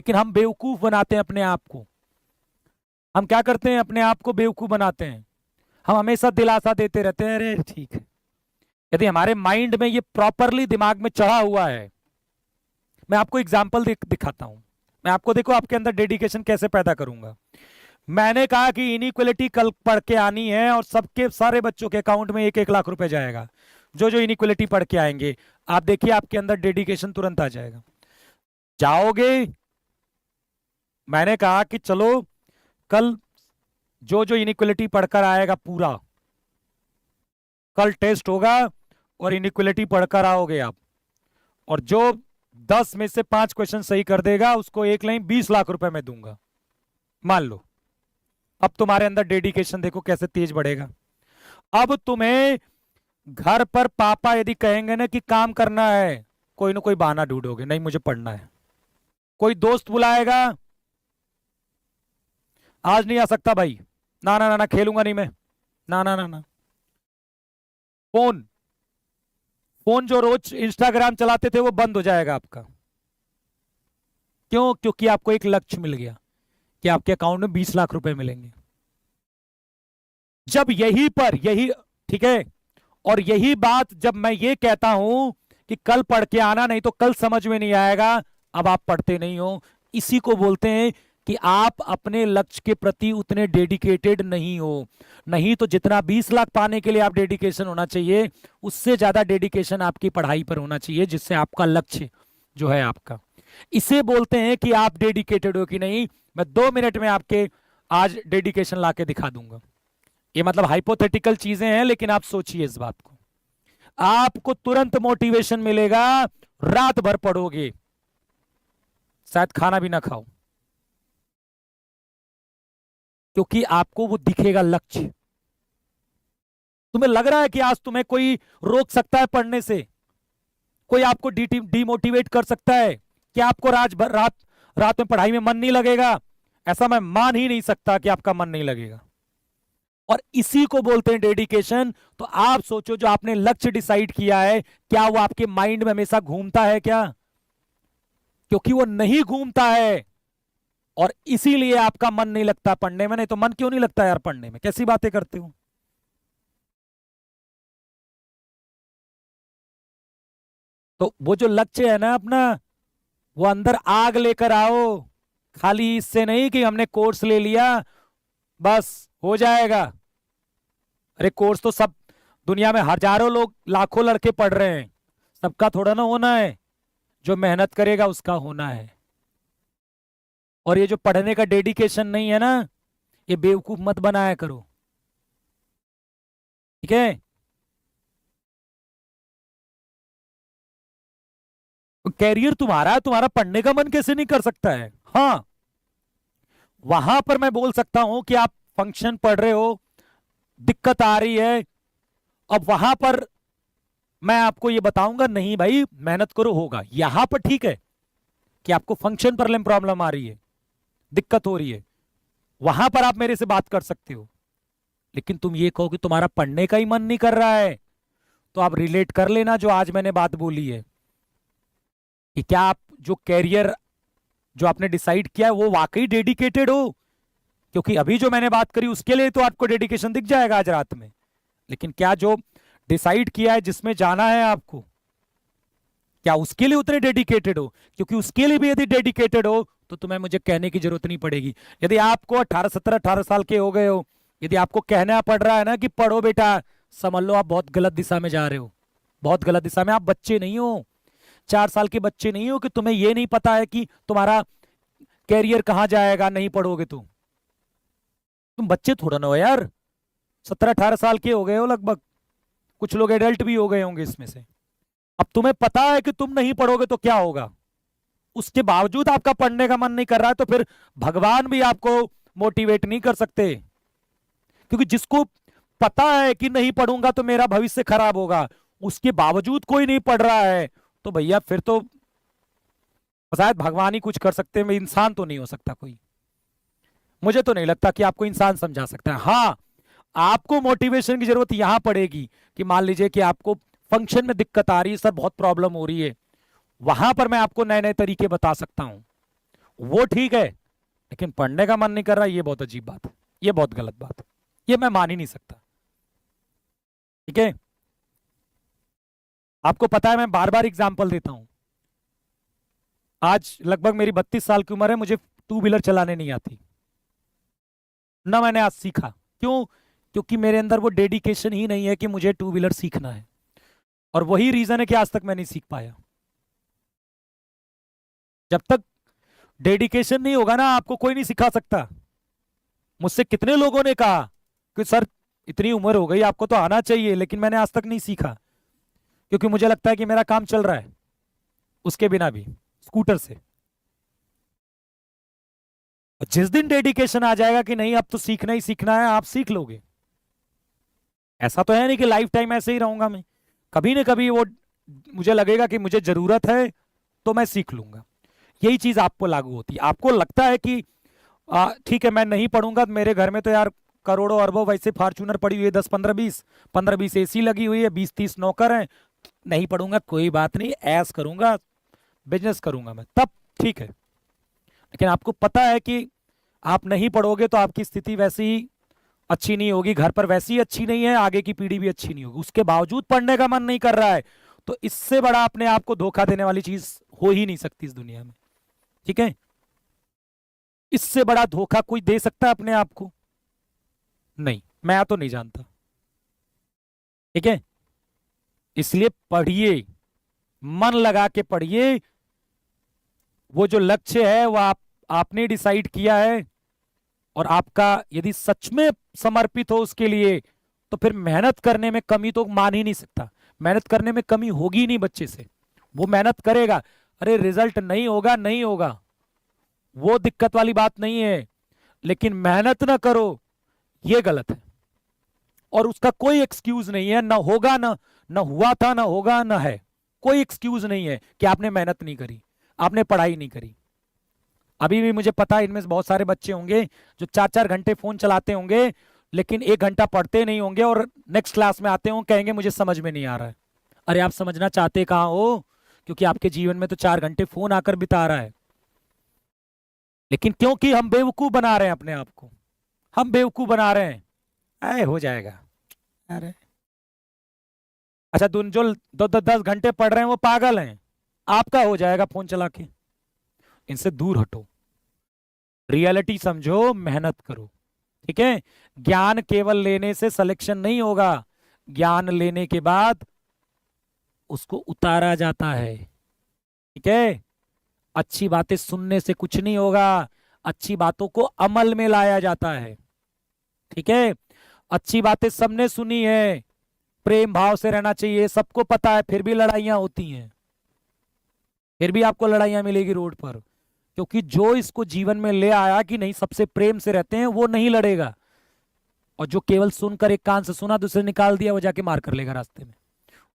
लेकिन हम बेवकूफ बनाते हैं अपने आप को। हम क्या करते हैं, अपने आप को बेवकूफ बनाते हैं। हम हमेशा दिलासा देते रहते हैं, अरे ठीक है। यदि हमारे माइंड में ये प्रॉपरली दिमाग में चढ़ा हुआ है, मैं आपको एग्जाम्पल दिखाता हूं। मैं आपको, देखो आपके अंदर डेडिकेशन कैसे पैदा करूंगा। मैंने कहा कि इनइक्वलिटी कल पढ़ के आनी है और सबके सारे बच्चों के अकाउंट में 1-1 लाख रुपए जाएगा। जो जो इनइक्वलिटी पढ़ के आएंगे, आप देखिए आपके अंदर डेडिकेशन तुरंत आ जाएगा। जाओगे, मैंने कहा कि चलो कल जो जो इनइक्वलिटी पढ़कर आएगा पूरा, कल टेस्ट होगा और इनइक्वलिटी पढ़कर आओगे आप, और जो 10 में से 5 क्वेश्चन सही कर देगा उसको एक लाइन 20 लाख रुपए में दूंगा। मान लो, अब तुम्हारे अंदर डेडिकेशन देखो कैसे तेज बढ़ेगा। अब तुम्हें घर पर पापा यदि कहेंगे ना कि काम करना है, कोई ना कोई बहाना ढूंढोगे, नहीं मुझे पढ़ना है। कोई दोस्त बुलाएगा, आज नहीं आ सकता भाई, ना ना ना ना, खेलूंगा नहीं मैं, ना ना ना ना। फोन फोन जो रोज इंस्टाग्राम चलाते थे वो बंद हो जाएगा आपका। क्यों? क्योंकि आपको एक लक्ष्य मिल गया कि आपके अकाउंट में 20 लाख रुपए मिलेंगे। जब यही पर यही, ठीक है, और यही बात जब मैं ये कहता हूं कि कल पढ़ के आना, नहीं तो कल समझ में नहीं आएगा, अब आप पढ़ते नहीं हो। इसी को बोलते हैं कि आप अपने लक्ष्य के प्रति उतने डेडिकेटेड नहीं हो। नहीं तो जितना 20 लाख पाने के लिए आप डेडिकेशन होना चाहिए, उससे ज्यादा डेडिकेशन आपकी पढ़ाई पर होना चाहिए, जिससे आपका लक्ष्य जो है आपका, इसे बोलते हैं कि आप डेडिकेटेड हो कि नहीं। मैं 2 मिनट में आपके आज डेडिकेशन लाके दिखा दूंगा। ये मतलब हाइपोथेटिकल चीजें हैं, लेकिन आप सोचिए इस बात को। आपको तुरंत मोटिवेशन मिलेगा, रात भर पढ़ोगे, शायद खाना भी ना खाओ, क्योंकि आपको वो दिखेगा लक्ष्य। तुम्हें लग रहा है कि आज तुम्हें कोई रोक सकता है पढ़ने से, कोई आपको डिमोटिवेट कर सकता है कि आपको रात में पढ़ाई में मन नहीं लगेगा? ऐसा मैं मान ही नहीं सकता कि आपका मन नहीं लगेगा। और इसी को बोलते हैं डेडिकेशन। तो आप सोचो, जो आपने लक्ष्य डिसाइड किया है, क्या वो आपके माइंड में हमेशा घूमता है क्या? क्योंकि वो नहीं घूमता है, और इसीलिए आपका मन नहीं लगता पढ़ने में। नहीं तो मन क्यों नहीं लगता यार पढ़ने में, कैसी बातें करते हो। तो वो जो लक्ष्य है ना अपना, वो अंदर आग लेकर आओ। खाली इससे नहीं कि हमने कोर्स ले लिया बस हो जाएगा। अरे कोर्स तो सब दुनिया में हजारों लोग, लाखों लड़के पढ़ रहे हैं, सबका थोड़ा ना होना है। जो मेहनत करेगा उसका होना है। और ये जो पढ़ने का डेडिकेशन नहीं है ना, ये बेवकूफ मत बनाया करो, ठीक है। कैरियर तुम्हारा है, तुम्हारा पढ़ने का मन कैसे नहीं कर सकता है? हाँ, वहां पर मैं बोल सकता हूं कि आप फंक्शन पढ़ रहे हो, दिक्कत आ रही है, अब वहां पर मैं आपको ये बताऊंगा नहीं भाई मेहनत करो होगा। यहां पर ठीक है कि आपको फंक्शन पर प्रॉब्लम आ रही है, दिक्कत हो रही है, वहां पर आप मेरे से बात कर सकते हो। लेकिन तुम ये कहो कि तुम्हारा पढ़ने का ही मन नहीं कर रहा है, तो आप रिलेट कर लेना जो आज मैंने बात बोली है, कि क्या आप जो कैरियर जो आपने डिसाइड किया है वो वाकई डेडिकेटेड हो। क्योंकि अभी जो मैंने बात करी उसके लिए तो आपको डेडिकेशन दिख जाएगा आज रात में, लेकिन क्या जो डिसाइड किया है जिसमें जाना है आपको, क्या उसके लिए उतने डेडिकेटेड हो? क्योंकि उसके लिए भी यदि डेडिकेटेड हो तो तुम्हें मुझे कहने की जरूरत नहीं पड़ेगी। यदि आपको 18 साल के हो गए हो, यदि आपको कहना पड़ रहा है ना कि पढ़ो बेटा, समझ लो आप बहुत गलत दिशा में जा रहे हो, बहुत गलत दिशा में। आप बच्चे नहीं हो, 4 साल के बच्चे नहीं हो कि तुम्हें यह नहीं पता है कि तुम्हारा कैरियर कहां जाएगा नहीं पढ़ोगे तो। तुम बच्चे थोड़ा ना हो यार, 17-18 साल के हो गए हो लगभग, कुछ लोग एडल्ट भी हो गए होंगे इसमें से। अब तुम्हें पता है कि तुम नहीं पढ़ोगे तो क्या होगा, उसके बावजूद आपका पढ़ने का मन नहीं कर रहा है, तो फिर भगवान भी आपको मोटिवेट नहीं कर सकते। क्योंकि जिसको पता है कि नहीं पढ़ूंगा तो मेरा भविष्य खराब होगा, उसके बावजूद कोई नहीं पढ़ रहा है, तो भैया फिर तो शायद भगवान ही कुछ कर सकते हैं, इंसान तो नहीं हो सकता कोई। मुझे तो नहीं लगता कि आपको इंसान समझा सकता है। हाँ, आपको मोटिवेशन की जरूरत यहां पड़ेगी कि मान लीजिए कि आपको फंक्शन में दिक्कत आ रही है, सर बहुत प्रॉब्लम हो रही है, वहां पर मैं आपको नए नए तरीके बता सकता हूं, वो ठीक है, लेकिन पढ़ने का मन नहीं कर रहा, ये बहुत अजीब बात है, ये बहुत गलत बात है, ये मैं मान ही नहीं सकता। ठीक है, आपको पता है मैं बार बार एग्जाम्पल देता हूं, आज लगभग मेरी 32 साल की उम्र है, मुझे टू व्हीलर चलाने नहीं आती, ना मैंने आज सीखा। क्यों? क्योंकि मेरे अंदर वो डेडिकेशन ही नहीं है कि मुझे टू व्हीलर सीखना है, और वही रीजन है कि आज तक मैं नहीं सीख पाया। जब तक डेडिकेशन नहीं होगा ना, आपको कोई नहीं सिखा सकता। मुझसे कितने लोगों ने कहा कि सर इतनी उम्र हो गई, आपको तो आना चाहिए, लेकिन मैंने आज तक नहीं सीखा, क्योंकि मुझे लगता है कि मेरा काम चल रहा है उसके बिना भी, स्कूटर से। और जिस दिन डेडिकेशन आ जाएगा कि नहीं अब तो सीखना ही सीखना है, आप सीख लोगे। ऐसा तो है नहीं कि लाइफ टाइम ऐसे ही रहूंगा मैं, कभी ना कभी वो मुझे लगेगा कि मुझे जरूरत है तो मैं सीख लूंगा। यही चीज आपको लागू होती है। आपको लगता है कि ठीक है मैं नहीं पढ़ूंगा, मेरे घर में तो यार करोड़ों अरबों वैसे फॉर्च्यूनर पड़ी हुई है, 10 15 20 15 20 एसी लगी हुई है, 20 30 नौकर हैं, नहीं पढ़ूंगा कोई बात नहीं, ऐस करूंगा, बिजनेस करूंगा मैं, तब ठीक है। लेकिन आपको पता है कि आप नहीं पढ़ोगे तो आपकी स्थिति वैसी ही अच्छी नहीं होगी, घर पर वैसी ही अच्छी नहीं है, आगे की पीढ़ी भी अच्छी नहीं होगी, उसके बावजूद पढ़ने का मन नहीं कर रहा है। तो इससे बड़ा अपने आप को धोखा देने वाली चीज हो ही नहीं सकती इस दुनिया में। ठीक है, इससे बड़ा धोखा कोई दे सकता है अपने आप को? नहीं, मैं तो नहीं जानता। ठीक है, इसलिए पढ़िए, मन लगा के पढ़िए। वो जो लक्ष्य है वो आपने डिसाइड किया है, और आपका यदि सच में समर्पित हो उसके लिए, तो फिर मेहनत करने में कमी तो मान ही नहीं सकता। मेहनत करने में कमी होगी ही नहीं बच्चे से, वो मेहनत करेगा। अरे रिजल्ट नहीं होगा, नहीं होगा, वो दिक्कत वाली बात नहीं है, लेकिन मेहनत ना करो ये गलत है। और उसका कोई एक्सक्यूज नहीं है, ना होगा, ना ना हुआ था, ना होगा, ना है। कोई एक्सक्यूज नहीं है कि आपने मेहनत नहीं करी, आपने पढ़ाई नहीं करी। अभी भी मुझे पता है इनमें से बहुत सारे बच्चे होंगे जो 4 4 घंटे फोन चलाते होंगे, लेकिन 1 घंटा पढ़ते नहीं होंगे, और नेक्स्ट क्लास में आते होंगे कहेंगे मुझे समझ में नहीं आ रहा है। अरे आप समझना चाहते कहाँ हो? क्योंकि आपके जीवन में तो 4 घंटे फोन आकर बिता रहा है। लेकिन क्योंकि हम बेवकूफ बना रहे हैं अपने आप को, हम बेवकूफ बना रहे हैं, अरे हो जाएगा। अरे अच्छा, तुम जो 10 10 घंटे पढ़ रहे हैं वो पागल हैं, आपका हो जाएगा फोन चला के। इनसे दूर हटो, रियलिटी समझो, मेहनत करो। ठीक है, ज्ञान केवल लेने से सिलेक्शन नहीं होगा, ज्ञान लेने के बाद उसको उतारा जाता है। ठीक है, अच्छी बातें सुनने से कुछ नहीं होगा, अच्छी बातों को अमल में लाया जाता है। ठीक है, अच्छी बातें सबने सुनी है, प्रेम भाव से रहना चाहिए, सबको पता है, फिर भी लड़ाइयां होती हैं, फिर भी आपको लड़ाइयां मिलेगी रोड पर, क्योंकि जो इसको जीवन में ले आया कि नहीं सबसे प्रेम से रहते हैं वो नहीं लड़ेगा, और जो केवल सुनकर एक कान से सुना दूसरे निकाल दिया वो जाके मार कर लेगा रास्ते में।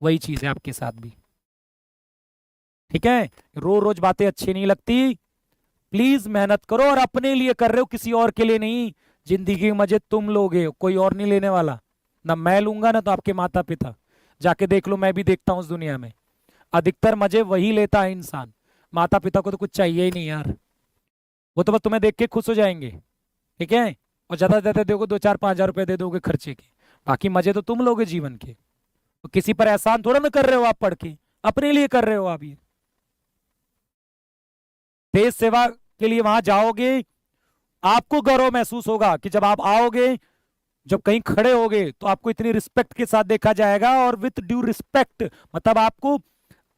वही चीज है आपके साथ भी। ठीक है, रोज रोज बातें अच्छी नहीं लगती, प्लीज मेहनत करो, और अपने लिए कर रहे हो, किसी और के लिए नहीं। जिंदगी के मजे तुम लोगे, कोई और नहीं लेने वाला, ना मैं लूंगा ना तो आपके माता पिता। जाके देख लो, मैं भी देखता हूँ उस दुनिया में, अधिकतर मजे वही लेता है इंसान, माता पिता को तो कुछ चाहिए ही नहीं यार, वो तो बस तुम्हें देख के खुश हो जाएंगे। ठीक है, और ज्यादा से ज्यादा देखो 2 4 5 हज़ार रुपए दे दोगे खर्चे के, बाकी मजे तो तुम लोगे जीवन के। तो किसी पर एहसान थोड़ा ना कर रहे हो आप पढ़ के, अपने लिए कर रहे हो आप ये। देश सेवा के लिए वहां जाओगे, आपको गौरव महसूस होगा कि जब आप आओगे, जब कहीं खड़े होगे तो आपको इतनी रिस्पेक्ट के साथ देखा जाएगा, और विथ ड्यू रिस्पेक्ट, मतलब आपको,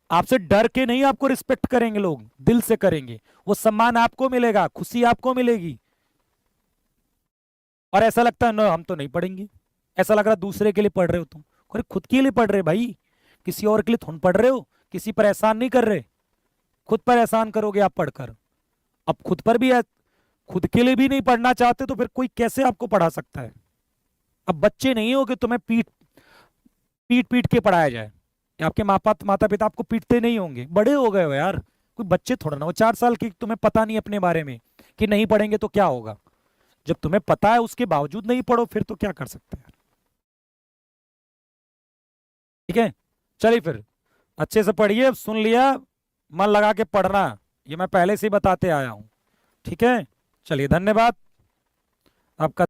आपसे डर के नहीं, आपको रिस्पेक्ट करेंगे लोग, दिल से करेंगे, वो सम्मान आपको मिलेगा, खुशी आपको मिलेगी। और ऐसा लगता है ना हम तो नहीं पढ़ेंगे, ऐसा लग रहा दूसरे के लिए पढ़ रहे हो तुम, अरे खुद के लिए पढ़ रहे भाई, किसी और के लिए थोड़ा पढ़ रहे हो, किसी पर एहसान नहीं कर रहे। खुद पर एहसान करोगे आप पढ़कर, अब खुद पर भी खुद के लिए भी नहीं पढ़ना चाहते तो फिर कोई कैसे आपको पढ़ा सकता है? अब बच्चे नहीं हो कि तुम्हें पीट पीट पीट के पढ़ाया जाए, या आपके माता पिता आपको पीटते नहीं होंगे, बड़े हो गए हो यार, कोई बच्चे थोड़ा ना हो 4 साल की, तुम्हें पता नहीं अपने बारे में कि नहीं पढ़ेंगे तो क्या होगा। जब तुम्हें पता है उसके बावजूद नहीं पढ़ो, फिर तो क्या कर सकते हैं। ठीक है, चलिए फिर अच्छे से पढ़िए, सुन लिया, मन लगा के पढ़ना, ये मैं पहले से ही बताते आया हूं। ठीक है, चलिए धन्यवाद आपका।